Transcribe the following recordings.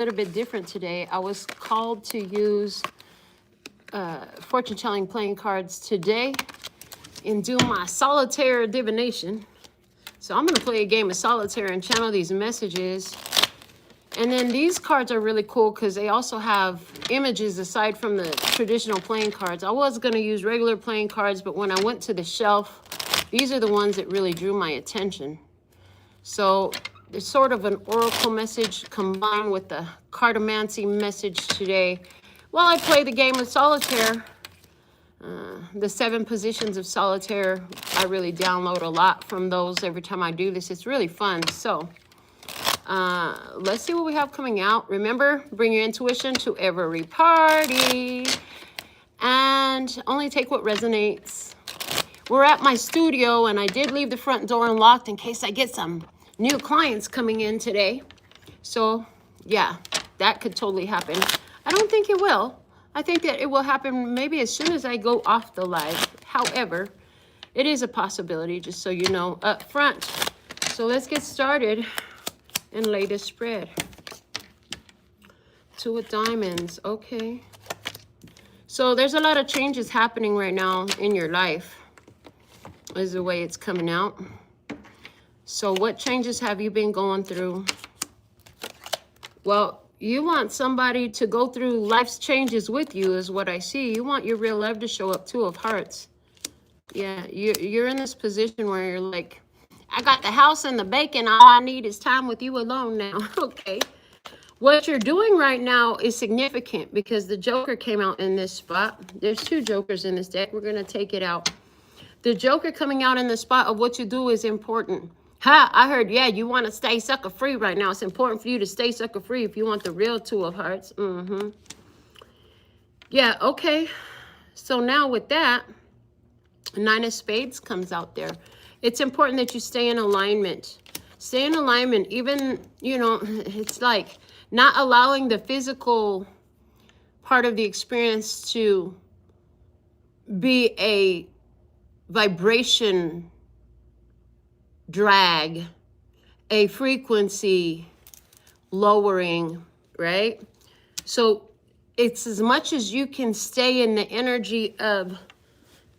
little bit different today. I was called to use fortune telling playing cards today and do my solitaire divination. So I'm going to play a game of solitaire and channel these messages. And then these cards are really cool because they also have images aside from the traditional playing cards. I was going to use regular playing cards, but when I went to the shelf, these are the ones that really drew my attention. So there's sort of an oracle message combined with the cartomancy message today. While I play the game of solitaire, the 7 positions of solitaire, I really download a lot from those every time I do this. It's really fun. So let's see what we have coming out. Remember, bring your intuition to every party and only take what resonates. We're at my studio and I did leave the front door unlocked in case I get some new clients coming in today. So yeah, that could totally happen. I don't think it will. I think that it will happen maybe as soon as I go off the live. However, it is a possibility, just so you know up front. So let's get started and lay the spread. 2 of diamonds. Okay. So there's a lot of changes happening right now in your life, is the way it's coming out. So what changes have you been going through? Well, you want somebody to go through life's changes with you is what I see. You want your real love to show up. 2 of hearts. Yeah, you're in this position where you're like, I got the house and the bacon. All I need is time with you alone now. Okay. What you're doing right now is significant because the Joker came out in this spot. There's 2 Jokers in this deck. We're going to take it out. The Joker coming out in the spot of what you do is important. Ha, I heard, yeah, you want to stay sucker free right now. It's important for you to stay sucker free if you want the real 2 of hearts. Yeah, okay. So now with that, 9 of spades comes out there. It's important that you stay in alignment. Stay in alignment. Even, you know, it's like not allowing the physical part of the experience to be a vibration drag, a frequency lowering, right? So it's as much as you can stay in the energy of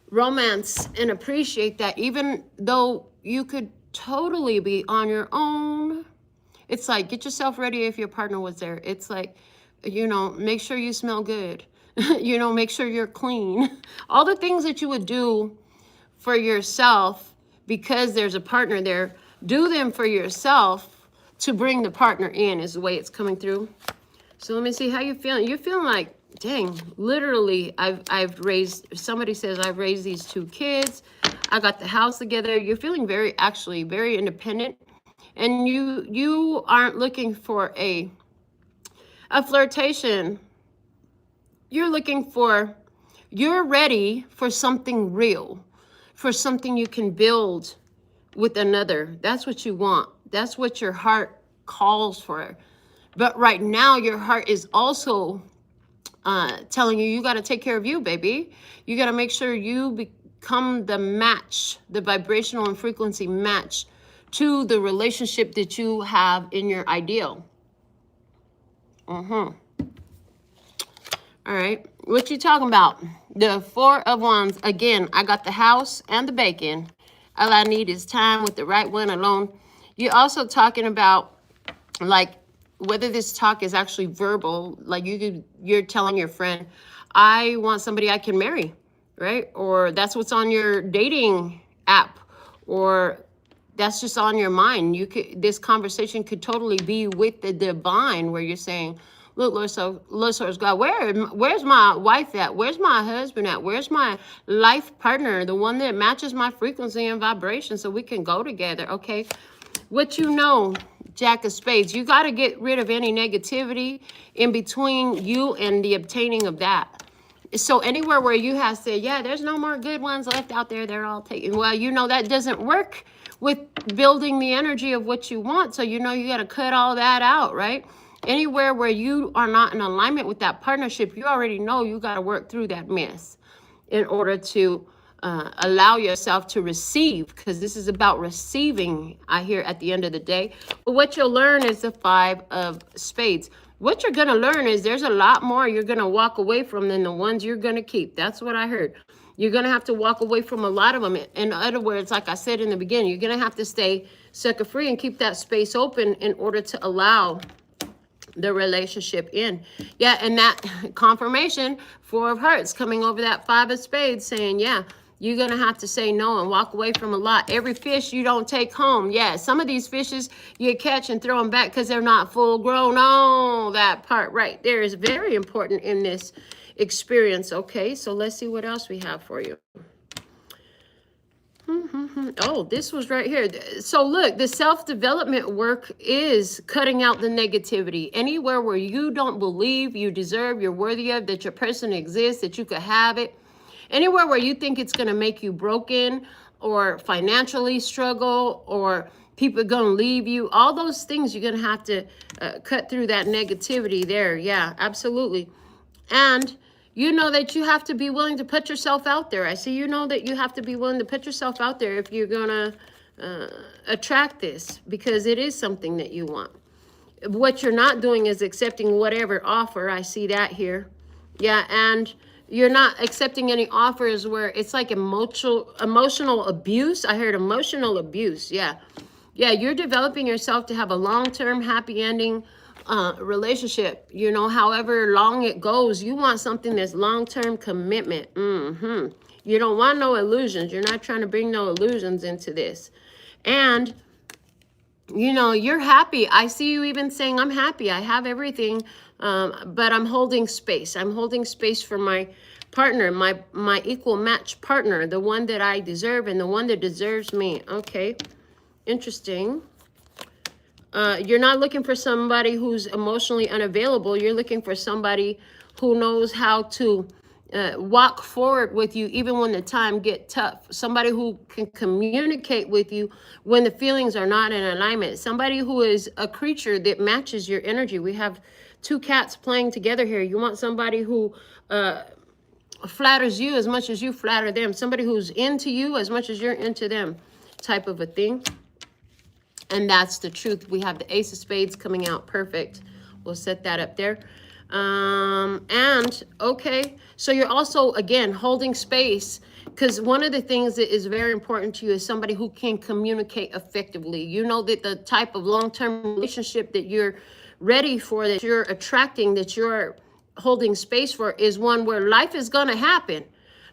romance and appreciate that, even though you could totally be on your own. It's like, get yourself ready if your partner was there. It's like, you know, make sure you smell good. You know, make sure you're clean. All the things that you would do for yourself because there's a partner there, do them for yourself to bring the partner in is the way it's coming through. So let me see how you feeling. You're feeling like, dang, literally, I've raised, somebody says I've raised these 2 kids. I got the house together. You're feeling very, actually very independent. And you aren't looking for a flirtation. You're ready for something real, for something you can build with another. That's what you want. That's what your heart calls for. But right now, your heart is also telling you, you got to take care of you, baby. You got to make sure you become the match, the vibrational and frequency match to the relationship that you have in your ideal. All right. What you talking about? The 4 of Wands. Again, I got the house and the bacon. All I need is time with the right one alone. You're also talking about, like, whether this talk is actually verbal, like you're telling your friend, I want somebody I can marry, right? Or that's what's on your dating app, or that's just on your mind. This conversation could totally be with the divine, where you're saying, look, Lord Source God, where's my wife at? Where's my husband at? Where's my life partner? The one that matches my frequency and vibration so we can go together, okay? What you know, Jack of Spades, you got to get rid of any negativity in between you and the obtaining of that. So anywhere where you have said, yeah, there's no more good ones left out there, they're all taken. Well, you know, that doesn't work with building the energy of what you want. So, you know, you got to cut all that out, right? Anywhere where you are not in alignment with that partnership, you already know you got to work through that mess in order to allow yourself to receive, because this is about receiving, I hear, at the end of the day. But what you'll learn is the 5 of Spades. what you're going to learn is there's a lot more you're going to walk away from than the ones you're going to keep. That's what I heard. You're going to have to walk away from a lot of them. In other words, like I said in the beginning, you're going to have to stay sucker free and keep that space open in order to allow the relationship in. Yeah, and that confirmation, 4 of Hearts coming over that 5 of Spades saying, yeah, you're going to have to say no and walk away from a lot. Every fish you don't take home. Yeah, some of these fishes you catch and throw them back because they're not full grown. Oh, that part right there is very important in this experience. Okay, so let's see what else we have for you. Oh, this was right here. So look, the self-development work is cutting out the negativity. Anywhere where you don't believe you deserve, you're worthy of, that your person exists, that you could have it. Anywhere where you think it's going to make you broken or financially struggle or people are going to leave you. All those things you're going to have to cut through that negativity there. Yeah, absolutely. And you know that you have to be willing to put yourself out there. I see you know that you have to be willing to put yourself out there if you're going to attract this, because it is something that you want. What you're not doing is accepting whatever offer. I see that here. Yeah, and you're not accepting any offers where it's like emotional abuse. I heard emotional abuse. Yeah. Yeah, you're developing yourself to have a long-term happy ending relationship, you know, however long it goes. You want something that's long-term commitment. You don't want no illusions. You're not trying to bring no illusions into this. And you know, you're happy. I see you even saying, I'm happy, I have everything, but I'm holding space. I'm holding space for my partner, my equal match partner, the one that I deserve and the one that deserves me. Okay, interesting. You're not looking for somebody who's emotionally unavailable. You're looking for somebody who knows how to walk forward with you even when the time get tough. Somebody who can communicate with you when the feelings are not in alignment. Somebody who is a creature that matches your energy. We have 2 cats playing together here. You want somebody who flatters you as much as you flatter them. Somebody who's into you as much as you're into them, type of a thing. And that's the truth. We have the Ace of Spades coming out. Perfect. We'll set that up there. And okay, so you're also, again, holding space, because one of the things that is very important to you is somebody who can communicate effectively. You know that the type of long-term relationship that you're ready for, that you're attracting, that you're holding space for, is one where life is going to happen.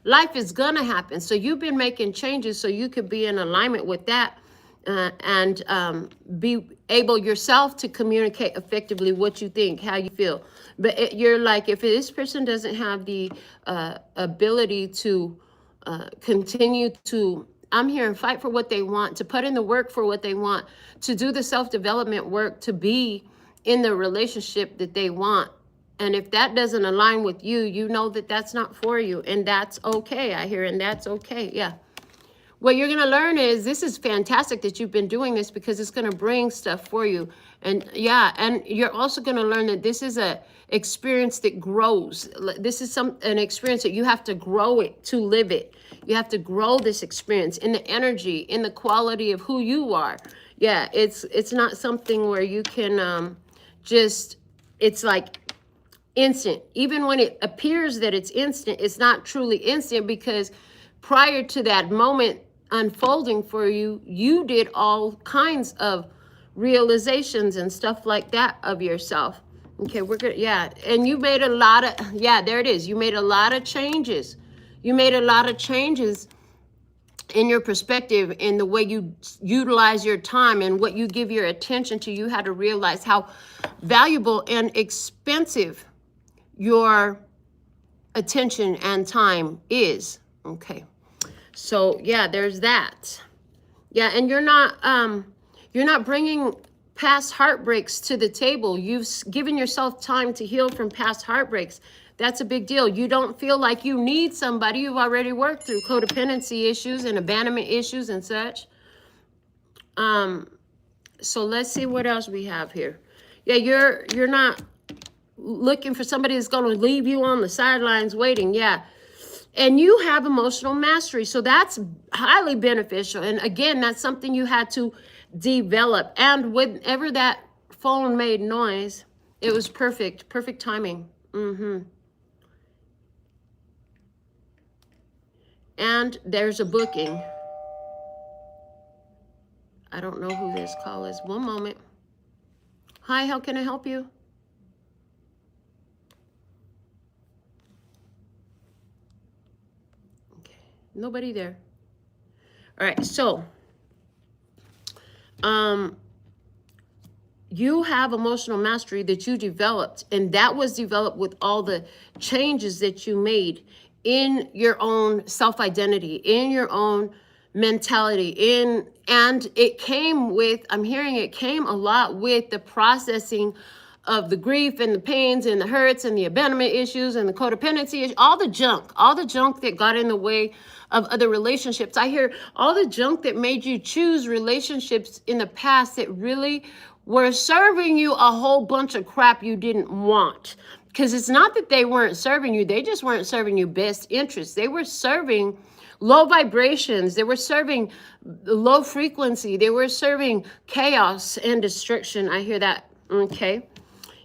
Life is going to happen. So you've been making changes so you could be in alignment with that. And be able yourself to communicate effectively what you think, how you feel. But you're like, if this person doesn't have the ability to continue to, I'm here and fight for what they want, to put in the work for what they want, to do the self-development work, to be in the relationship that they want. And if that doesn't align with you, you know that that's not for you. And that's okay. I hear, and that's okay. Yeah. What you're going to learn is, this is fantastic that you've been doing this, because it's going to bring stuff for you. And yeah, and you're also going to learn that this is a experience that grows. This is an experience that you have to grow it to live it. You have to grow this experience in the energy, in the quality of who you are. Yeah, it's not something where you can it's like instant. Even when it appears that it's instant, it's not truly instant, because prior to that moment unfolding for you, you did all kinds of realizations and stuff like that of yourself. Okay, we're good. Yeah, and you made a lot of, yeah, there it is. You made a lot of changes. You made a lot of changes in your perspective, in the way you utilize your time and what you give your attention to. You had to realize how valuable and expensive your attention and time is. Okay. So yeah, there's that. Yeah, and you're not bringing past heartbreaks to the table. You've given yourself time to heal from past heartbreaks. That's a big deal. You don't feel like you need somebody. You've already worked through codependency issues and abandonment issues and such. So let's see what else we have here. Yeah, you're not looking for somebody that's going to leave you on the sidelines waiting. Yeah. And you have emotional mastery. So that's highly beneficial. And again, that's something you had to develop. And whenever that phone made noise, It was perfect. Perfect timing. And there's a booking. I don't know who this call is. One moment. Hi, how can I help you? Okay, nobody there. All right, so you have emotional mastery that you developed, and that was developed with all the changes that you made in your own self-identity, in your own mentality, and it came with, I'm hearing it came a lot with the processing of the grief and the pains and the hurts and the abandonment issues and the codependency issues, all the junk that got in the way of other relationships. I hear all the junk that made you choose relationships in the past that really were serving you a whole bunch of crap you didn't want. Because it's not that they weren't serving you, they just weren't serving you best interests. They were serving low vibrations, they were serving low frequency, they were serving chaos and destruction. I hear that. Okay.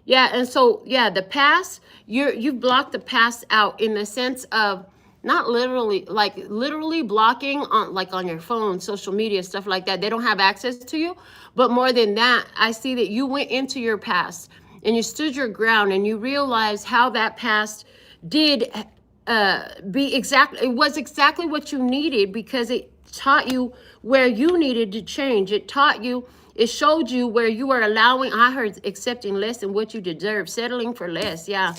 Yeah, and so yeah, the past, you've blocked the past out in the sense of not literally, like literally blocking on, like on your phone, social media, stuff like that. They don't have access to you. But more than that, I see that you went into your past and you stood your ground and you realized how that past did it was exactly what you needed, because it taught you where you needed to change. It showed you where you were allowing, I heard accepting less than what you deserve, settling for less. Yeah.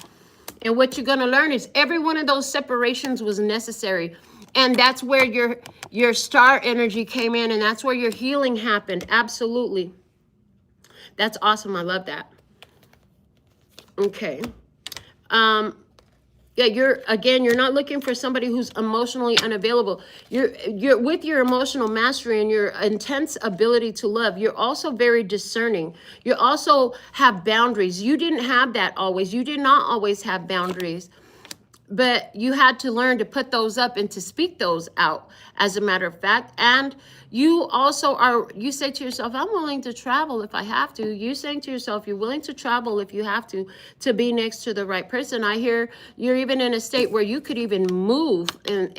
And what you're going to learn is every one of those separations was necessary. And that's where your star energy came in, and that's where your healing happened. Absolutely. That's awesome. I love that. Okay. Yeah, you're not looking for somebody who's emotionally unavailable. You're with your emotional mastery and your intense ability to love. You're also very discerning. You also have boundaries. You didn't have that always. You did not always have boundaries, but you had to learn to put those up and to speak those out, as a matter of fact. And you also you say to yourself, I'm willing to travel if I have to. You're saying to yourself, you're willing to travel if you have to be next to the right person. I hear you're even in a state where you could even move, and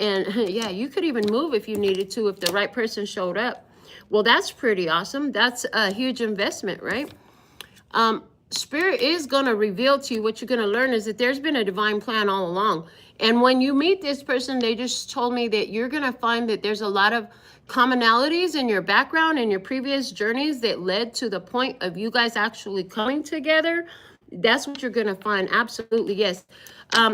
yeah, you could even move if you needed to, if the right person showed up. Well, that's pretty awesome. That's a huge investment, right? Spirit is going to reveal to you, what you're going to learn is that there's been a divine plan all along. And when you meet this person, they just told me that you're going to find that there's a lot of commonalities in your background and your previous journeys that led to the point of you guys actually coming together. That's what you're going to find. Absolutely. Yes.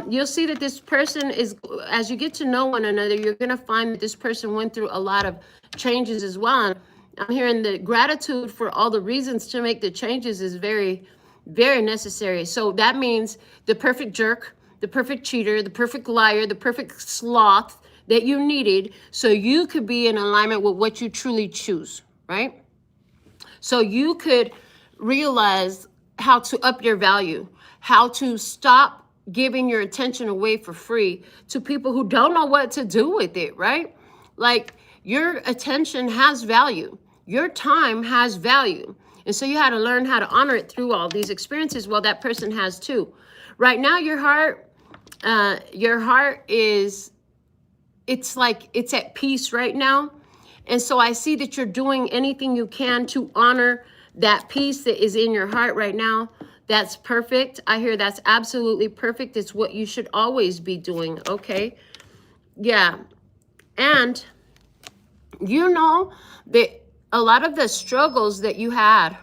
You'll see that this person is, as you get to know one another, you're going to find that this person went through a lot of changes as well. And I'm hearing the gratitude for all the reasons to make the changes is very, very necessary. So that means the perfect jerk, the perfect cheater, the perfect liar, the perfect sloth that you needed so you could be in alignment with what you truly choose, right? So you could realize how to up your value, how to stop giving your attention away for free to people who don't know what to do with it, right? Like, your attention has value. Your time has value. And so you had to learn how to honor it through all these experiences. Well, that person has too. Right now, your heart is, it's like it's at peace right now. And so I see that you're doing anything you can to honor that peace that is in your heart right now. That's perfect. I hear that's absolutely perfect. It's what you should always be doing. Okay. Yeah. And you know that a lot of the struggles that you had,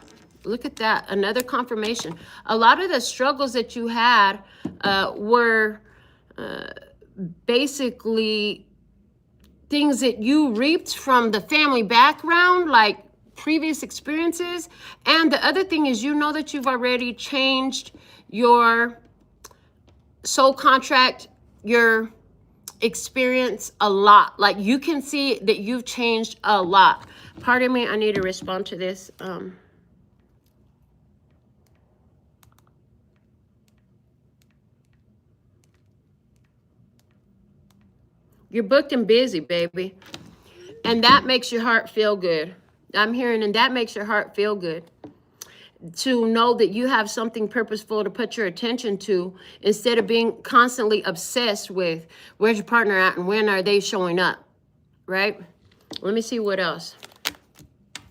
look at that, another confirmation. A lot of the struggles that you had were basically things that you reaped from the family background, like previous experiences. And the other thing is, you know that you've already changed your soul contract, your experience a lot. Like, you can see that you've changed a lot. Pardon me, I need to respond to this. You're booked and busy, baby. And that makes your heart feel good. I'm hearing, and that makes your heart feel good. to know that you have something purposeful to put your attention to, instead of being constantly obsessed with where's your partner at and when are they showing up, right? Let me see what else.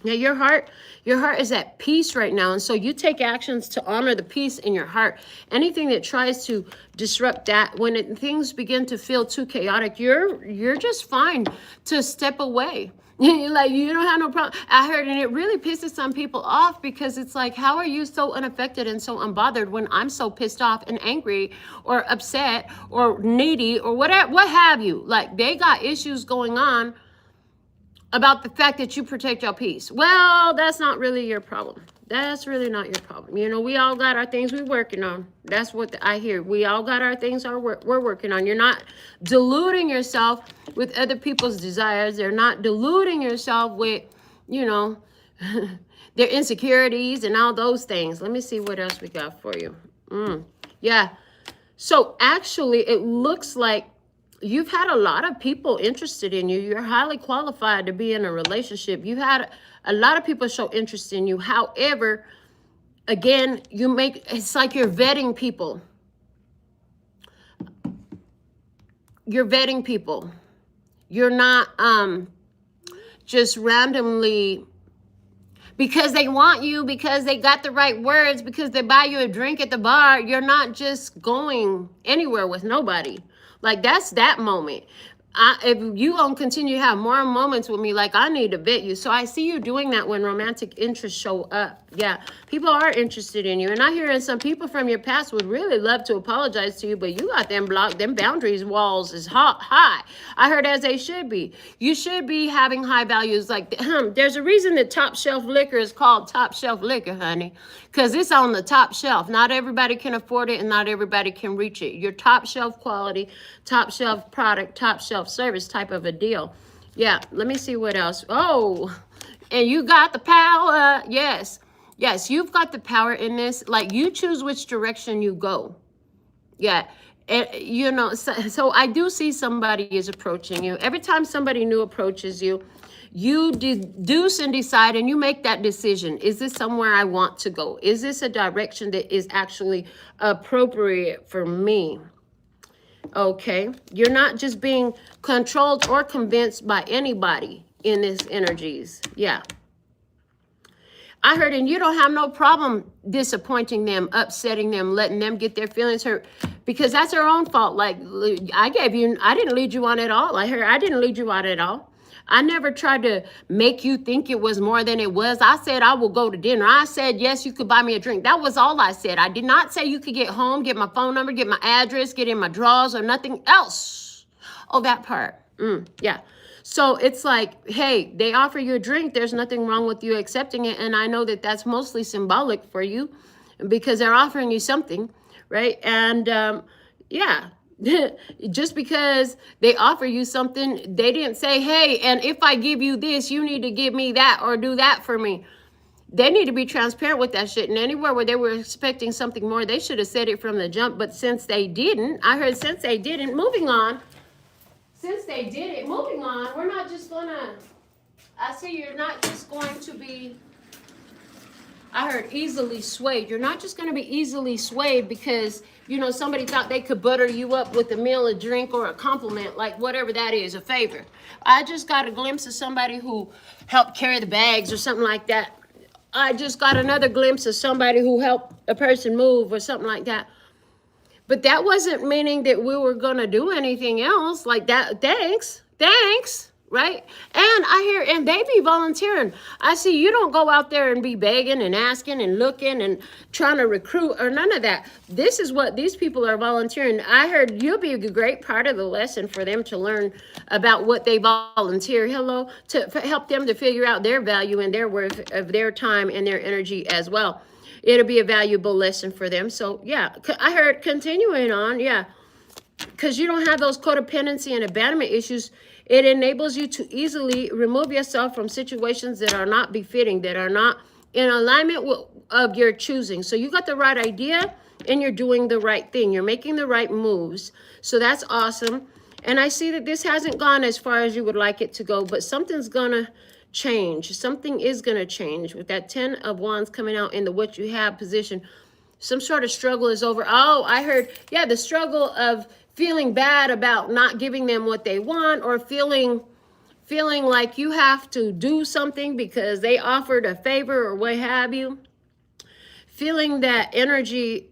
Now, your heart is at peace right now. And so you take actions to honor the peace in your heart. Anything that tries to disrupt that, when things begin to feel too chaotic, you're just fine to step away. Like, you don't have no problem. I heard, and it really pisses some people off, because it's like, how are you so unaffected and so unbothered when I'm so pissed off and angry or upset or needy or whatever, what have you? Like, they got issues going on about the fact that you protect your peace. Well, that's not really your problem. That's really not your problem. You know, we all got our things we're working on. That's what I hear. We all got our things we're working on. You're not deluding yourself with other people's desires. They're not deluding yourself with, you know, their insecurities and all those things. Let me see what else we got for you. Yeah. So actually, it looks like you've had a lot of people interested in you. You're highly qualified to be in a relationship. You had a lot of people show interest in you. However, again, it's like you're vetting people. You're vetting people. You're not just randomly, because they want you, because they got the right words, because they buy you a drink at the bar. You're not just going anywhere with nobody. Like, that's that moment. If you gonna continue to have more moments with me, like, I need to vet you. So I see you doing that when romantic interests show up. Yeah, people are interested in you. And I hear some people from your past would really love to apologize to you, but you got them blocked. Them boundaries walls is high. I heard, as they should be. You should be having high values. Like, there's a reason that top shelf liquor is called top shelf liquor, honey, because it's on the top shelf. Not everybody can afford it, and not everybody can reach it. Your top shelf quality, top shelf product, top shelf service type of a deal. Yeah, let me see what else. Oh, and you got the power. Yes, you've got the power in this. Like, you choose which direction you go. Yeah, and, you know, so I do see somebody is approaching you. Every time somebody new approaches you, you deduce and decide, and you make that decision. Is this somewhere I want to go? Is this a direction that is actually appropriate for me? Okay, you're not just being controlled or convinced by anybody in this energies. Yeah, I heard, and you don't have no problem disappointing them, upsetting them, letting them get their feelings hurt, because that's their own fault. Like, I didn't lead you on at all. I heard, I didn't lead you on at all. I never tried to make you think it was more than it was. I said I will go to dinner. I said, yes, you could buy me a drink. That was all I said. I did not say you could get home, get my phone number, get my address, get in my drawers, or nothing else. Oh, that part. Yeah. So it's like, hey, they offer you a drink. There's nothing wrong with you accepting it. And I know that that's mostly symbolic for you, because they're offering you something, right? And yeah. Just because they offer you something, they didn't say, hey, and if I give you this, you need to give me that or do that for me. They need to be transparent with that shit. And anywhere where they were expecting something more, they should have said it from the jump. But since they didn't, I heard, since they didn't, moving on. Since they did it, moving on, we're not just gonna, I see you're not just going to be, I heard, easily swayed. You're not just going to be easily swayed because, you know, somebody thought they could butter you up with a meal, a drink, or a compliment, like whatever that is, a favor. I just got a glimpse of somebody who helped carry the bags or something like that. I just got another glimpse of somebody who helped a person move or something like that. But that wasn't meaning that we were going to do anything else like that. Thanks, right? And I hear, and they be volunteering. I see you don't go out there and be begging and asking and looking and trying to recruit or none of that. This is what these people are volunteering. I heard you'll be a great part of the lesson for them to learn about what they volunteer. To help them to figure out their value and their worth of their time and their energy as well. It'll be a valuable lesson for them. So yeah, I heard continuing on. Yeah, because you don't have those codependency and abandonment issues. It enables you to easily remove yourself from situations that are not befitting, that are not in alignment of your choosing. So you got the right idea and you're doing the right thing. You're making the right moves. So that's awesome. And I see that this hasn't gone as far as you would like it to go, but something's gonna change. Something is going to change with that 10 of Wands coming out in the what you have position. Some sort of struggle is over. Oh, I heard, yeah, the struggle of feeling bad about not giving them what they want, or feeling like you have to do something because they offered a favor or what have you. Feeling that energy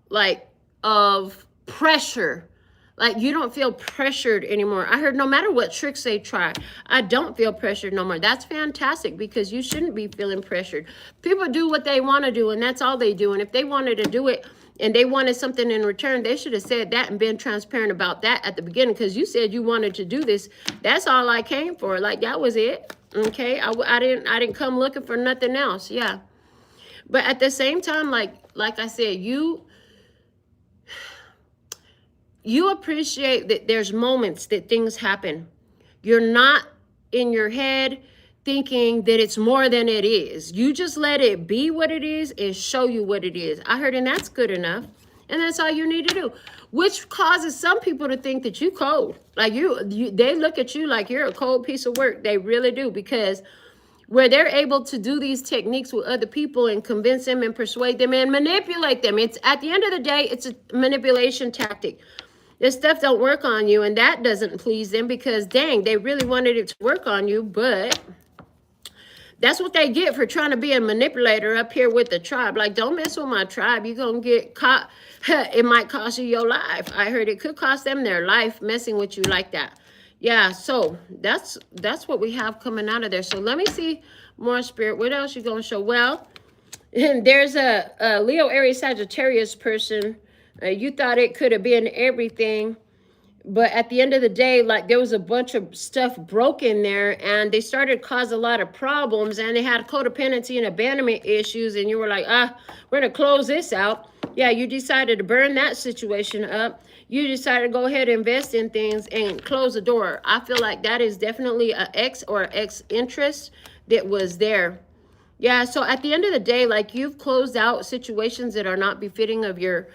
like of pressure, like you don't feel pressured anymore. I heard no matter what tricks they try, I don't feel pressured no more. That's fantastic, because you shouldn't be feeling pressured. People do what they want to do, and that's all they do. And if they wanted to do it and they wanted something in return, they should have said that and been transparent about that at the beginning, because you said you wanted to do this. That's all I came for. Like, that was it. Okay, I didn't come looking for nothing else. Yeah, but at the same time, like I said, you appreciate that there's moments that things happen. You're not in your head thinking that it's more than it is. You just let it be what it is and show you what it is. I heard, and that's good enough. And that's all you need to do, which causes some people to think that you cold. Like they look at you like you're a cold piece of work. They really do, because where they're able to do these techniques with other people and convince them and persuade them and manipulate them. It's at the end of the day, it's a manipulation tactic. This stuff don't work on you, and that doesn't please them, because dang, they really wanted it to work on you, but that's what they get for trying to be a manipulator up here with the tribe. Like, don't mess with my tribe. You're going to get caught. It might cost you your life. I heard it could cost them their life messing with you like that. Yeah, so that's what we have coming out of there. So let me see more, Spirit. What else you going to show? Well, there's a Leo, Aries, Sagittarius person. You thought it could have been everything, but at the end of the day, like, there was a bunch of stuff broken there, and they started to cause a lot of problems, and they had codependency and abandonment issues, and you were like, we're going to close this out. Yeah, you decided to burn that situation up. You decided to go ahead and invest in things and close the door. I feel like that is definitely an ex or ex interest that was there. Yeah, so at the end of the day, like, you've closed out situations that are not befitting of your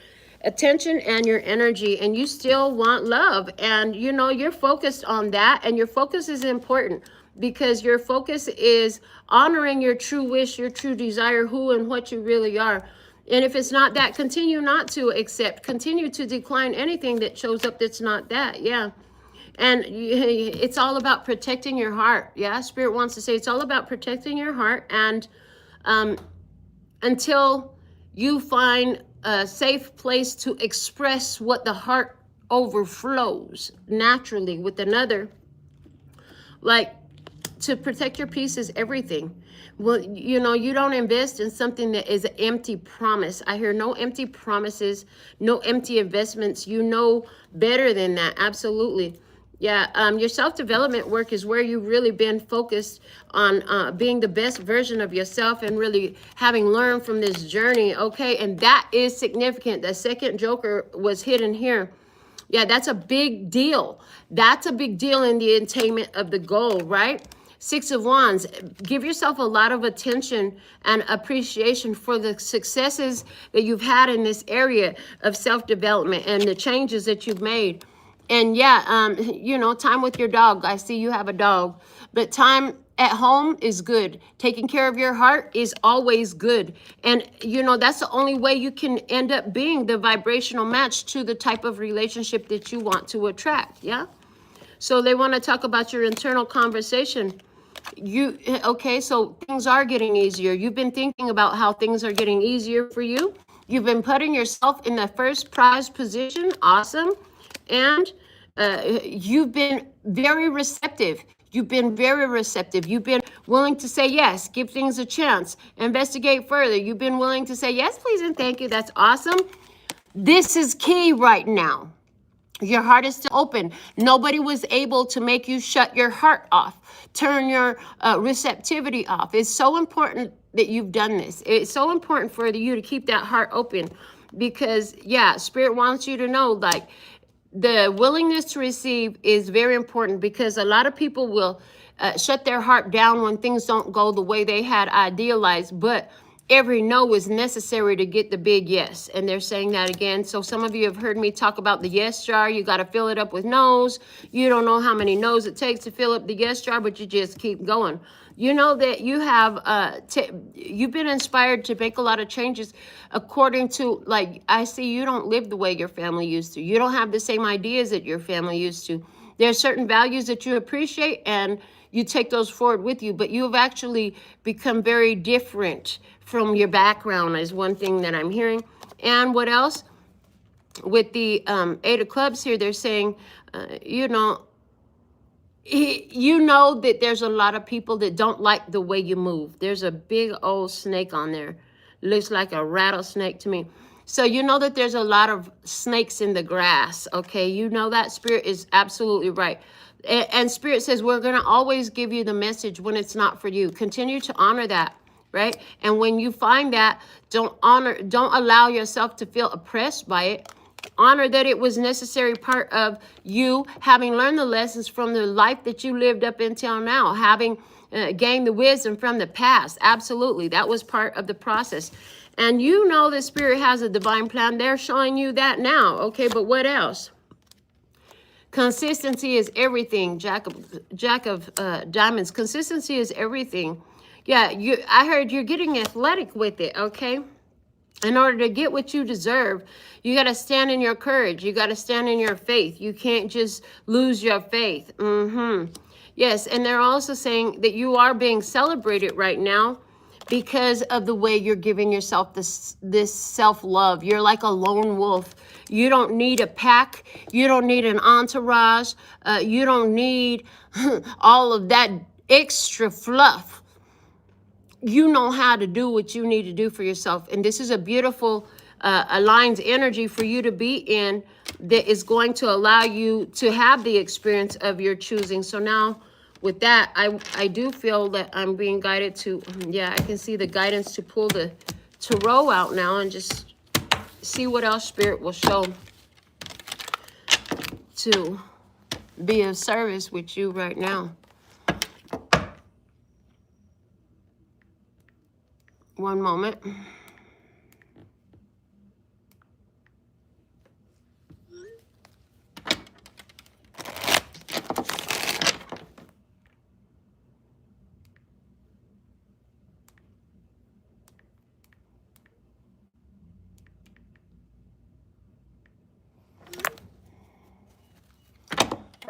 attention and your energy, and you still want love, and you know you're focused on that, and your focus is important, because your focus is honoring your true wish, your true desire, who and what you really are. And if it's not that, continue not to accept, continue to decline anything that shows up that's not that. Yeah, and it's all about protecting your heart. Yeah, Spirit wants to say it's all about protecting your heart, and until you find a safe place to express what the heart overflows naturally with another. Like, to protect your peace is everything. Well, you know, you don't invest in something that is an empty promise. I hear no empty promises, no empty investments. You know better than that. Absolutely. Yeah, your self-development work is where you've really been focused on being the best version of yourself, and really having learned from this journey, okay? And that is significant. The second joker was hidden here. Yeah, that's a big deal. That's a big deal in the attainment of the goal, right? Six of Wands, give yourself a lot of attention and appreciation for the successes that you've had in this area of self-development and the changes that you've made. And yeah, you know, time with your dog. I see you have a dog, but time at home is good. Taking care of your heart is always good. And, you know, that's the only way you can end up being the vibrational match to the type of relationship that you want to attract. Yeah. So they want to talk about your internal conversation. Okay, so things are getting easier. You've been thinking about how things are getting easier for you. You've been putting yourself in the first prize position. Awesome. And you've been very receptive. You've been very receptive. You've been willing to say yes, give things a chance, investigate further. You've been willing to say yes, please, and thank you. That's awesome. This is key right now. Your heart is still open. Nobody was able to make you shut your heart off, turn your receptivity off. It's so important that you've done this. It's so important for you to keep that heart open, because, yeah, Spirit wants you to know, like, the willingness to receive is very important, because a lot of people will shut their heart down when things don't go the way they had idealized. But every no is necessary to get the big yes. And they're saying that again. So some of you have heard me talk about the yes jar. You got to fill it up with no's. You don't know how many no's it takes to fill up the yes jar, but you just keep going. You know that you have, you've been inspired to make a lot of changes according to, like, I see you don't live the way your family used to. You don't have the same ideas that your family used to. There are certain values that you appreciate and you take those forward with you, but you have actually become very different from your background is one thing that I'm hearing. And what else? With the 8 of clubs here, they're saying, you know that there's a lot of people that don't like the way you move. There's a big old snake on there. Looks like a rattlesnake to me. So you know that there's a lot of snakes in the grass, okay? You know that. Spirit is absolutely right. And Spirit says, we're going to always give you the message when it's not for you. Continue to honor that, right? And when you find that, don't allow yourself to feel oppressed by it. Honor that it was necessary part of you having learned the lessons from the life that you lived up until now, having gained the wisdom from the past. Absolutely. That was part of the process. And you know the Spirit has a divine plan. They're showing you that now. Okay, but what else? Consistency is everything. Jack of diamonds. Consistency is everything. Yeah, I heard you're getting athletic with it, okay? In order to get what you deserve, you got to stand in your courage. You got to stand in your faith. You can't just lose your faith. Yes, and they're also saying that you are being celebrated right now because of the way you're giving yourself this self-love. You're like a lone wolf. You don't need a pack. You don't need an entourage. You don't need all of that extra fluff. You know how to do what you need to do for yourself. And this is a beautiful aligned energy for you to be in that is going to allow you to have the experience of your choosing. So now with that, I do feel that I'm being guided to, yeah, I can see the guidance to pull the tarot out now and just see what else Spirit will show to be of service with you right now. One moment.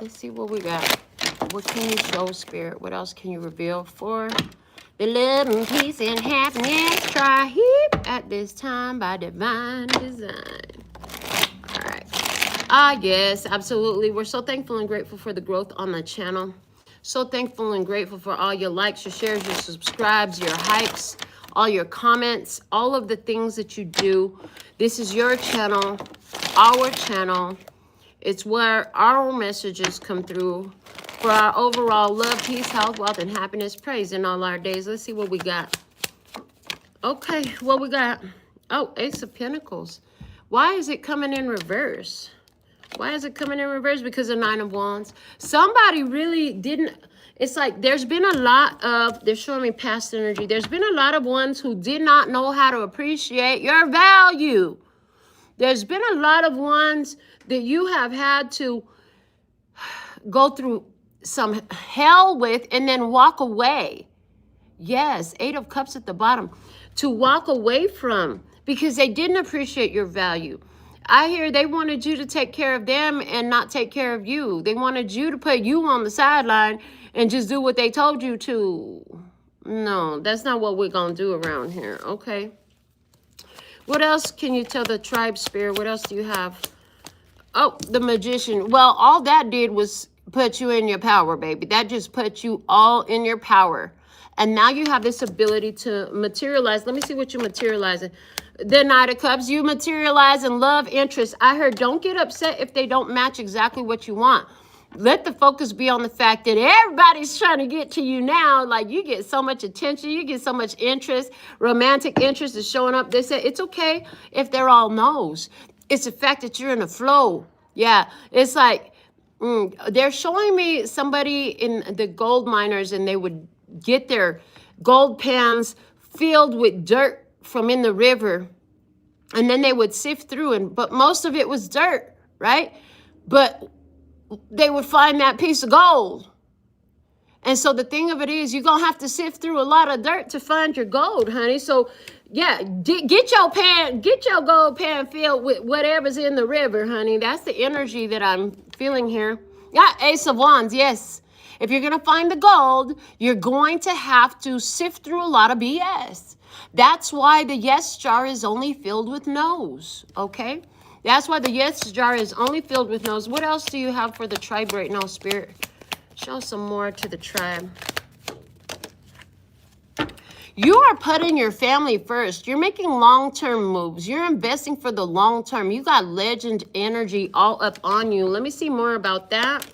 Let's see what we got. What can you show, Spirit? What else can you reveal for the love and peace and happiness? Try here at this time by divine design. All right. Yes, absolutely. We're so thankful and grateful for the growth on the channel. So thankful and grateful for all your likes, your shares, your subscribes, your hypes, all your comments, all of the things that you do. This is your channel, our channel. It's where our messages come through for our overall love, peace, health, wealth, and happiness. Praise in all our days. Let's see what we got. Okay, what we got? Oh, Ace of Pentacles. Why is it coming in reverse? Why is it coming in reverse? Because of 9 of Wands. Somebody really didn't. It's like there's been a lot of, they're showing me past energy. There's been a lot of ones who did not know how to appreciate your value. There's been a lot of ones that you have had to go through some hell with and then walk away. Yes, 8 of Cups at the bottom. To walk away from because they didn't appreciate your value. I hear they wanted you to take care of them and not take care of you. They wanted you to put you on the sideline and just do what they told you to. No, that's not what we're going to do around here, okay? What else can you tell the tribe, Spirit? What else do you have? Oh, the Magician. Well, all that did was put you in your power, baby. That just put you all in your power. And now you have this ability to materialize. Let me see what you're materializing. The Knight of Cups, you materialize in love, interest. I heard don't get upset if they don't match exactly what you want. Let the focus be on the fact that everybody's trying to get to you now. Like you get so much attention, you get so much interest, romantic interest is showing up. They say it's okay if they're all no's. It's the fact that you're in a flow. Yeah, it's like they're showing me somebody in the gold miners and they would get their gold pans filled with dirt from in the river, and then they would sift through, but most of it was dirt, right? But they would find that piece of gold. And so the thing of it is, you're going to have to sift through a lot of dirt to find your gold, honey. So yeah, get your gold pan filled with whatever's in the river, honey. That's the energy that I'm feeling here. Yeah, Ace of Wands, yes. If you're going to find the gold, you're going to have to sift through a lot of BS. That's why the yes jar is only filled with no's, okay? That's why the yes jar is only filled with no's. What else do you have for the tribe right now, Spirit? Show some more to the tribe. You are putting your family first. You're making long-term moves. You're investing for the long term. You got legend energy all up on you. Let me see more about that.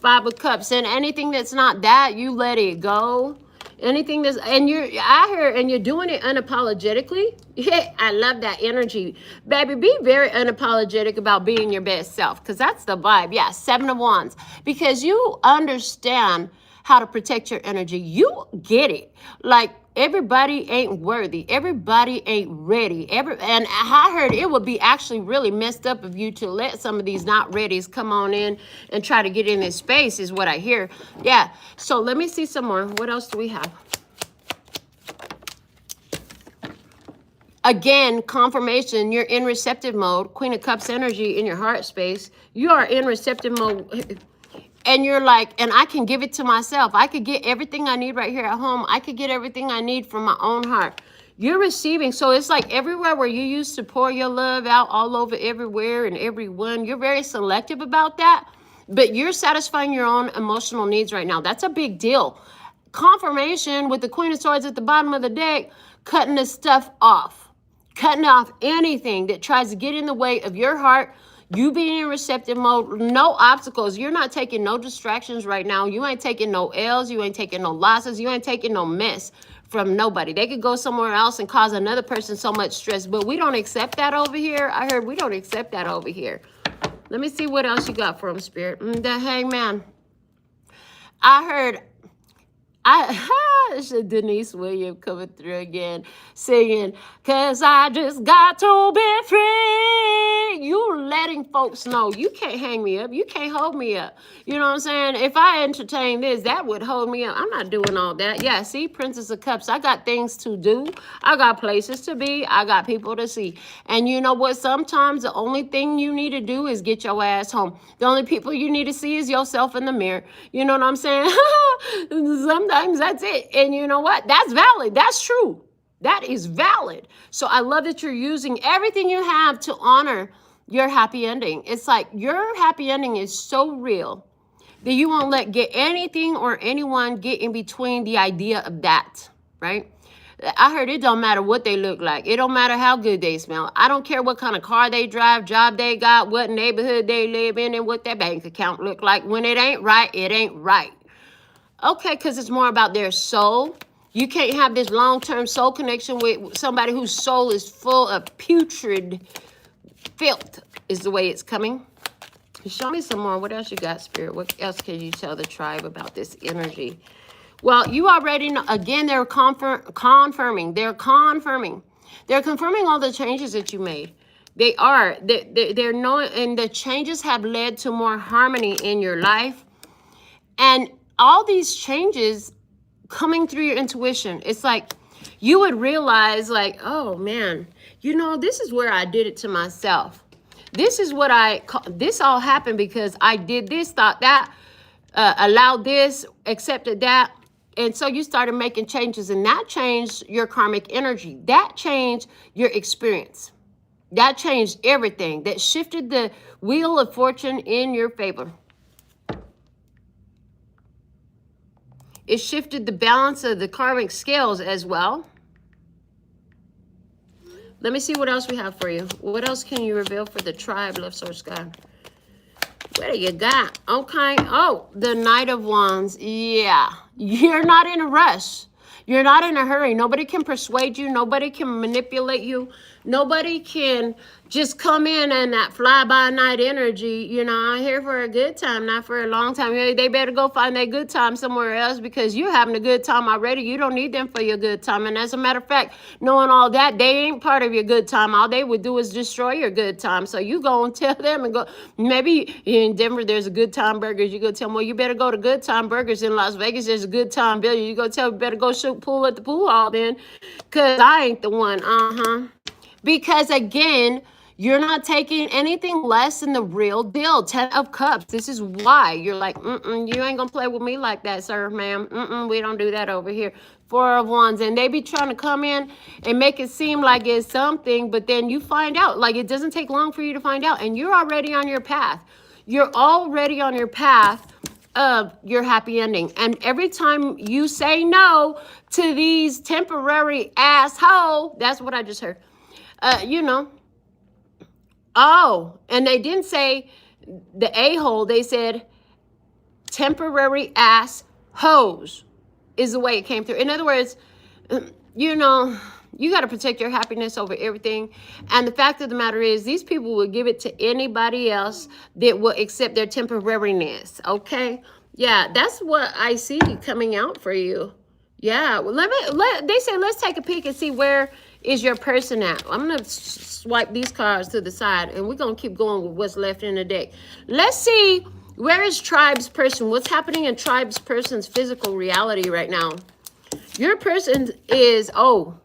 5 of Cups. And anything that's not that, you let it go. Anything that's, and you're doing it unapologetically. Yeah, I love that energy. Baby, be very unapologetic about being your best self, because that's the vibe. Yeah, 7 of Wands. Because you understand how to protect your energy. You get it. Like, everybody ain't worthy. Everybody ain't ready. And I heard it would be actually really messed up of you to let some of these not readies come on in and try to get in this space, is what I hear. Yeah. So let me see some more. What else do we have? Again, confirmation. You're in receptive mode. Queen of Cups energy in your heart space. You are in receptive mode. And you're like, and I can give it to myself. I could get everything I need right here at home. I could get everything I need from my own heart. You're receiving. So it's like everywhere where you used to pour your love out all over everywhere and everyone, you're very selective about that. But you're satisfying your own emotional needs right now. That's a big deal. Confirmation with the Queen of Swords at the bottom of the deck, cutting this stuff off. Cutting off anything that tries to get in the way of your heart. You being in receptive mode, no obstacles. You're not taking no distractions right now. You ain't taking no L's. You ain't taking no losses. You ain't taking no mess from nobody. They could go somewhere else and cause another person so much stress, but we don't accept that over here. I heard we don't accept that over here. Let me see what else you got for him, Spirit. The Hangman. I heard... Denise Williams coming through again, singing, "'Cause I just got to be free." You letting folks know you can't hang me up. You can't hold me up. You know what I'm saying? If I entertain this, that would hold me up. I'm not doing all that. Yeah, see, Princess of Cups, I got things to do. I got places to be. I got people to see. And you know what? Sometimes the only thing you need to do is get your ass home. The only people you need to see is yourself in the mirror. You know what I'm saying? Sometimes that's it. And you know what? That's valid. That's true. That is valid. So I love that you're using everything you have to honor your happy ending. It's like your happy ending is so real that you won't let get anything or anyone get in between the idea of that, right? I heard it don't matter what they look like. It don't matter how good they smell. I don't care what kind of car they drive, job they got, what neighborhood they live in, and what their bank account look like. When it ain't right, it ain't right. Okay, because it's more about their soul. You can't have this long-term soul connection with somebody whose soul is full of putrid filth, is the way it's coming. Show me some more. What else you got, Spirit? What else can you tell the tribe about this energy? Well, you already know. Again, they're confirming. They're confirming. They're confirming all the changes that you made. They are. They're knowing, and the changes have led to more harmony in your life. And all these changes coming through your intuition. It's like you would realize, like, oh man, you know, this is where I did it to myself. This is what this all happened because I did this, thought that, allowed this, accepted that. And so you started making changes, and that changed your karmic energy. That changed your experience. That changed everything. That shifted the wheel of fortune in your favor. It shifted the balance of the karmic scales as well. Let me see what else we have for you. What else can you reveal for the tribe, Love Source God? What do you got? Okay. Oh, the Knight of Wands. Yeah. You're not in a rush. You're not in a hurry. Nobody can persuade you. Nobody can manipulate you. Nobody can just come in and that fly-by-night energy. You know, I'm here for a good time, not for a long time. They better go find that good time somewhere else, because you're having a good time already. You don't need them for your good time. And as a matter of fact, knowing all that, they ain't part of your good time. All they would do is destroy your good time. So you go and tell them, and go, maybe in Denver there's a Good Time Burgers. You go tell them, well, you better go to Good Time Burgers. In Las Vegas there's a Good Time Billiard. You go tell them, better go shoot pool at the pool hall then, because I ain't the one. Because again, you're not taking anything less than the real deal. 10 of Cups. This is why you're like, you ain't gonna play with me like that, sir, ma'am. We don't do that over here. 4 of Wands. And they be trying to come in and make it seem like it's something, but then you find out, like, it doesn't take long for you to find out, and you're already on your path. You're already on your path of your happy ending. And every time you say no to these temporary asshole, that's what I just heard. You know, oh, and they didn't say the a-hole. They said temporary ass hoes is the way it came through. In other words, you know, you got to protect your happiness over everything. And the fact of the matter is, these people will give it to anybody else that will accept their temporariness. Okay. Yeah, that's what I see coming out for you. Yeah. Well, they say, let's take a peek and see where is your person at. I'm going to swipe these cards to the side, and we're going to keep going with what's left in the deck. Let's see, where is Tribe's person? What's happening in Tribe's person's physical reality right now? Your person is, well,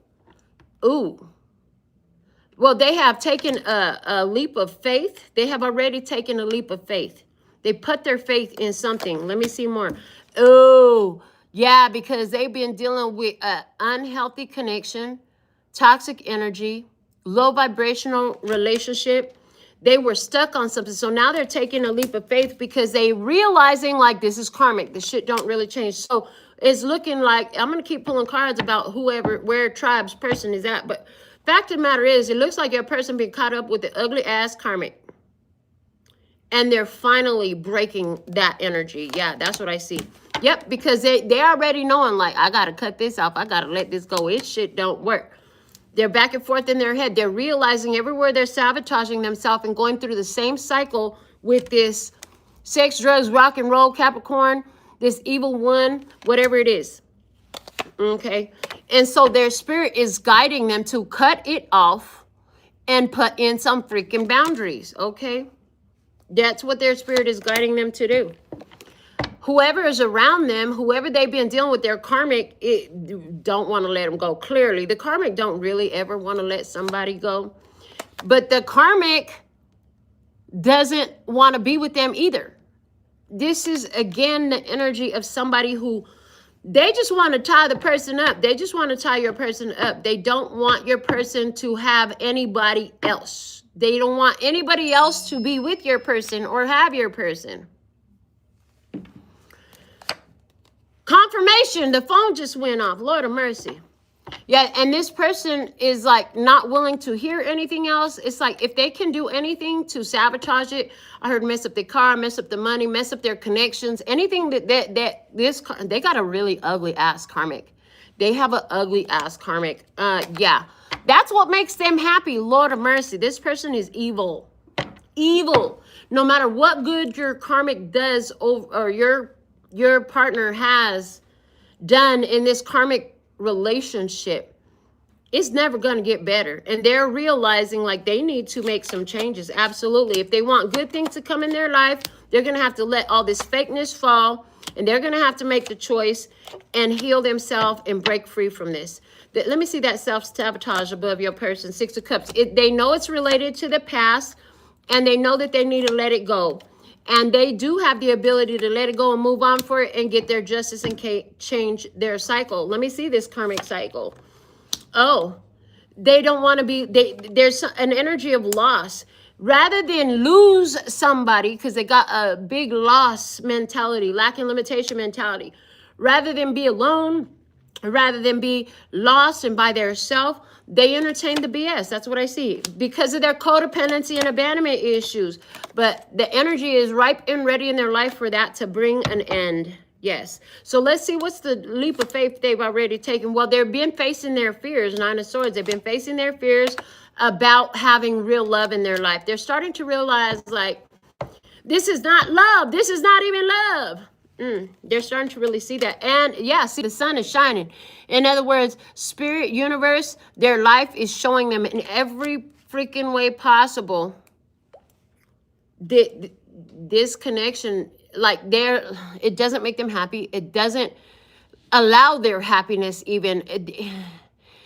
they have taken a leap of faith. They have already taken a leap of faith. They put their faith in something. Let me see more. Oh, yeah, because they've been dealing with an unhealthy connection, toxic energy, low vibrational relationship. They were stuck on something. So now they're taking a leap of faith because they realizing, like, this is karmic. This shit don't really change. So it's looking like, I'm going to keep pulling cards about where Tribe's person is at. But fact of the matter is, it looks like your person been caught up with the ugly ass karmic. And they're finally breaking that energy. Yeah, that's what I see. Yep, because they already knowing, like, I got to cut this off. I got to let this go. This shit don't work. They're back and forth in their head. They're realizing everywhere they're sabotaging themselves and going through the same cycle with this sex, drugs, rock and roll, Capricorn, this evil one, whatever it is. Okay. And so their spirit is guiding them to cut it off and put in some freaking boundaries. Okay. That's what their spirit is guiding them to do. Whoever is around them, whoever they've been dealing with, their karmic, don't want to let them go. Clearly, the karmic don't really ever want to let somebody go. But the karmic doesn't want to be with them either. This is, again, the energy of somebody who, they just want to tie the person up. They just want to tie your person up. They don't want your person to have anybody else. They don't want anybody else to be with your person or have your person. Confirmation, the phone just went off. Lord of mercy. Yeah, and this person is like not willing to hear anything else. It's like if they can do anything to sabotage it, I heard mess up their car, mess up the money, mess up their connections, anything they got a really ugly ass karmic. They have an ugly ass karmic. Yeah, that's what makes them happy. Lord of mercy. This person is evil. Evil. No matter what good your karmic does or your partner has done in this karmic relationship, it's never going to get better. And they're realizing like they need to make some changes. Absolutely. If they want good things to come in their life, they're going to have to let all this fakeness fall, and they're going to have to make the choice and heal themselves and break free from this. Let me see that self-sabotage above your person. 6 of Cups. They know it's related to the past, and they know that they need to let it go. And they do have the ability to let it go and move on for it and get their justice and change their cycle. Let me see this karmic cycle. Oh, they don't want to be, there's an energy of loss. Rather than lose somebody, because they got a big loss mentality, lack and limitation mentality. Rather than be alone, rather than be lost and by themselves, they entertain the BS. That's what I see. Because of their codependency and abandonment issues. But the energy is ripe and ready in their life for that to bring an end. Yes. So let's see what's the leap of faith they've already taken. Well, they've been facing their fears. 9 of Swords. They've been facing their fears about having real love in their life. They're starting to realize, like, this is not love. This is not even love. They're starting to really see that. And yeah, see, the sun is shining. In other words, spirit, universe, their life is showing them in every freaking way possible this connection, like, it doesn't make them happy. It doesn't allow their happiness even.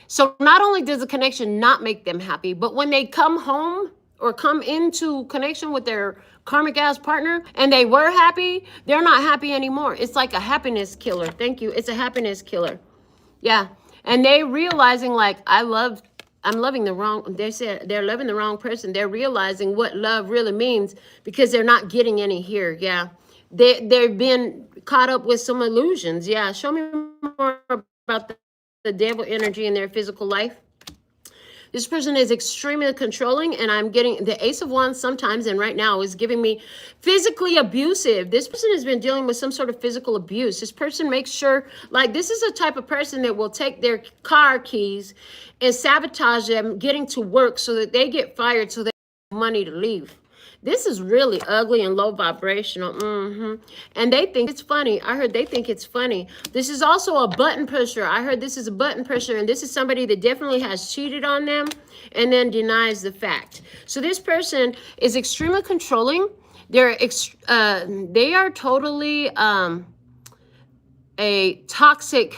So not only does the connection not make them happy, but when they come home or come into connection with their karmic ass partner and they were happy, they're not happy anymore. It's like a happiness killer. Thank you. It's a happiness killer. Yeah. And they realizing, like, I'm loving the wrong, they said they're loving the wrong person. They're realizing what love really means because they're not getting any here. Yeah. They've been caught up with some illusions. Yeah. Show me more about the devil energy in their physical life. This person is extremely controlling, and I'm getting the Ace of Wands sometimes, and right now is giving me physically abusive. This person has been dealing with some sort of physical abuse. This person makes sure, like, this is a type of person that will take their car keys and sabotage them getting to work so that they get fired so they have money to leave. This is really ugly and low vibrational. And they think it's funny. I heard they think it's funny. This is also a button pusher. I heard this is a button pusher, and this is somebody that definitely has cheated on them and then denies the fact. So this person is extremely controlling. They are totally a toxic,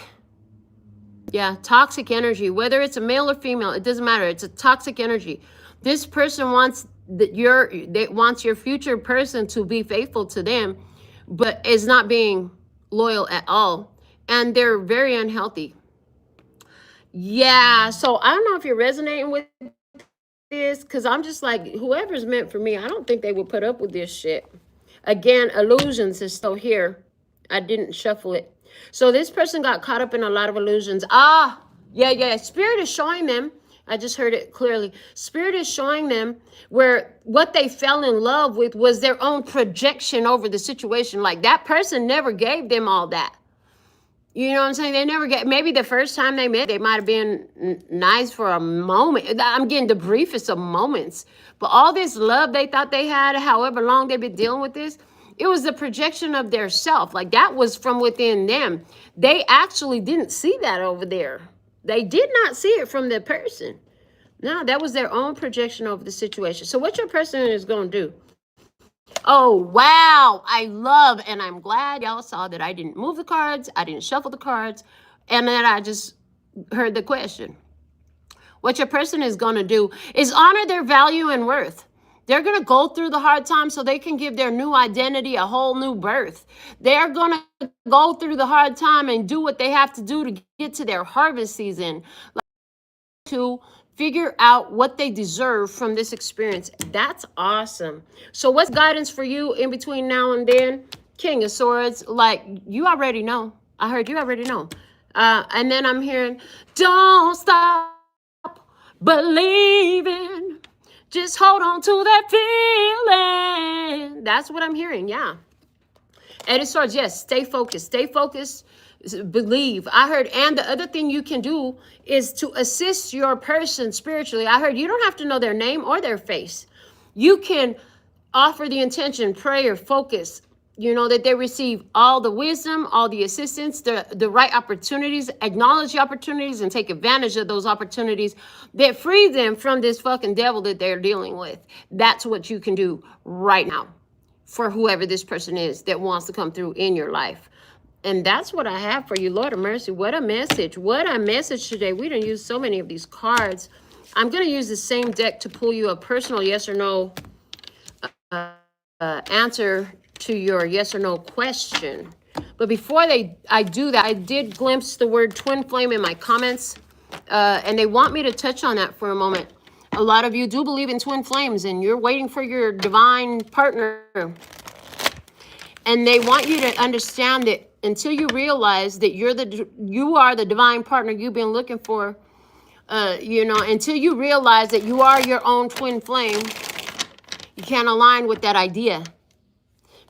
toxic energy. Whether it's a male or female, it doesn't matter. It's a toxic energy. This person wants your future person to be faithful to them, but is not being loyal at all, and they're very unhealthy. Yeah, so I don't know if you're resonating with this, because I'm just like, whoever's meant for me, I don't think they would put up with this shit. Again, illusions is still here. I didn't shuffle it. So this person got caught up in a lot of illusions. Yeah. Spirit is showing them. I just heard it clearly. Spirit is showing them where what they fell in love with was their own projection over the situation. Like, that person never gave them all that. You know what I'm saying? They never get, maybe the first time they met, they might have been nice for a moment. I'm getting the briefest of moments. But all this love they thought they had, however long they've been dealing with this, it was the projection of their self. Like, that was from within them. They actually didn't see that over there. They did not see it from the person. No, that was their own projection over the situation. So what your person is going to do? Oh, wow. I love, and I'm glad y'all saw that I didn't move the cards. I didn't shuffle the cards. And then I just heard the question. What your person is going to do is honor their value and worth. They're going to go through the hard times so they can give their new identity a whole new birth. They're going to go through the hard time and do what they have to do to get to their harvest season. To figure out what they deserve from this experience. That's awesome. So what's guidance for you in between now and then? King of Swords, like, you already know. I heard you already know. And then I'm hearing, don't stop believing. Just hold on to that feeling. That's what I'm hearing, yeah. Eight of Swords, yes, stay focused. Stay focused, believe. I heard, and the other thing you can do is to assist your person spiritually. I heard you don't have to know their name or their face. You can offer the intention, prayer, focus, that they receive all the wisdom, all the assistance, the right opportunities, acknowledge the opportunities and take advantage of those opportunities that free them from this fucking devil that they're dealing with. That's what you can do right now for whoever this person is that wants to come through in your life. And that's what I have for you. Lord of mercy, what a message. What a message today. We didn't use so many of these cards. I'm going to use the same deck to pull you a personal yes or no answer to your yes or no question. But before I do that, I did glimpse the word twin flame in my comments. And they want me to touch on that for a moment. A lot of you do believe in twin flames and you're waiting for your divine partner. And they want you to understand that until you realize that you are the divine partner you've been looking for, until you realize that you are your own twin flame, you can't align with that idea.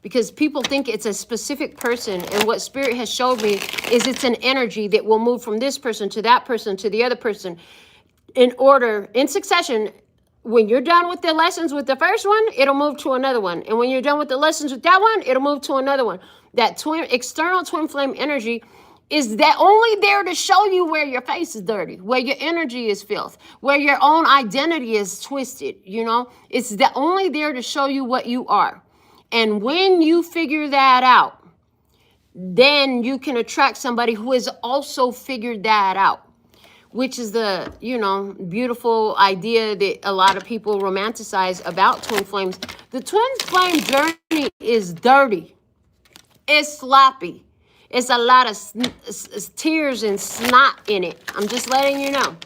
Because people think it's a specific person, and what Spirit has showed me is it's an energy that will move from this person to that person to the other person. in order, in succession. When you're done with the lessons with the first one, it'll move to another one. And when you're done with the lessons with that one, it'll move to another one. That external twin flame energy is that only there to show you where your face is dirty, where your energy is filth, where your own identity is twisted, you know? It's only there to show you what you are. And when you figure that out, then you can attract somebody who has also figured that out. Which is the, you know, beautiful idea that a lot of people romanticize about twin flames. The twin flame journey is dirty. It's sloppy. It's a lot of tears and snot in it. I'm just letting you know.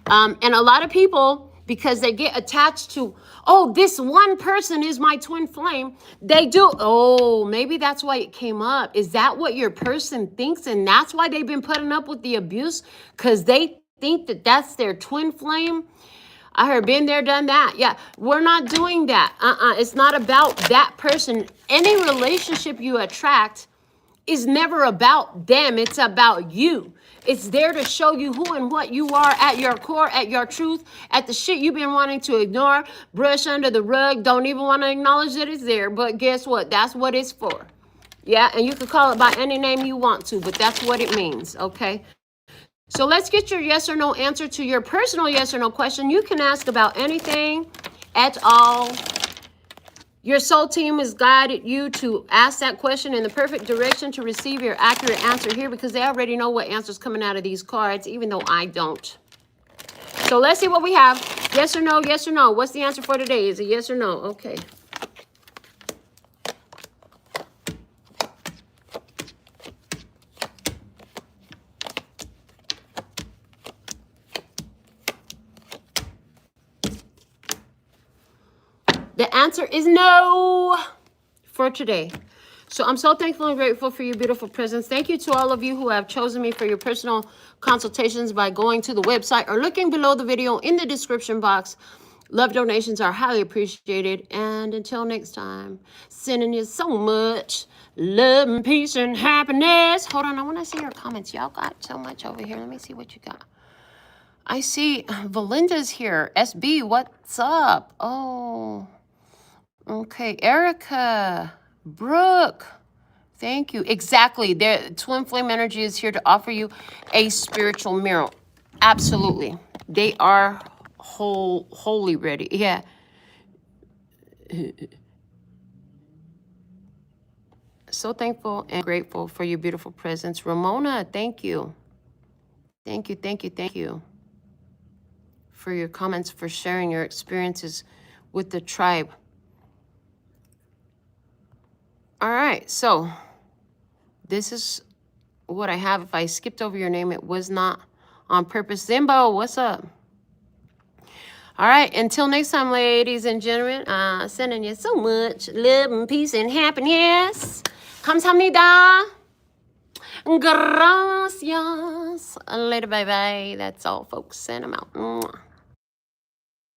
And a lot of people, because they get attached to, oh, this one person is my twin flame. They do. Oh, maybe that's why it came up. Is that what your person thinks? And that's why they've been putting up with the abuse? Because they think that that's their twin flame? I heard been there, done that. Yeah, we're not doing that. It's not about that person. Any relationship you attract is never about them. It's about you. It's there to show you who and what you are at your core, at your truth, at the shit you've been wanting to ignore, brush under the rug, don't even want to acknowledge that it's there. But guess what? That's what it's for. Yeah, and you can call it by any name you want to, but that's what it means, okay? So let's get your yes or no answer to your personal yes or no question. You can ask about anything at all. Your soul team has guided you to ask that question in the perfect direction to receive your accurate answer here, because they already know what answer's coming out of these cards, even though I don't. So let's see what we have. Yes or no, yes or no. What's the answer for today? Is it yes or no? Okay. The answer is no for today. So I'm so thankful and grateful for your beautiful presence. Thank you to all of you who have chosen me for your personal consultations by going to the website or looking below the video in the description box. Love donations are highly appreciated. And until next time, sending you so much love and peace and happiness. Hold on, I want to see your comments. Y'all got so much over here. Let me see what you got. I see Valinda's here. SB, what's up? Oh, okay. Erica, Brooke, thank you. Exactly. The twin flame energy is here to offer you a spiritual mirror. Absolutely. They are wholly ready. Yeah. So thankful and grateful for your beautiful presence. Ramona, thank you. Thank you, thank you, thank you for your comments, for sharing your experiences with the tribe. All right, so this is what I have. If I skipped over your name, it was not on purpose. Zimbo, what's up? All right, until next time, ladies and gentlemen, sending you so much love and peace and happiness. 감사합니다. Gracias. Later, bye-bye. That's all, folks. Send them out.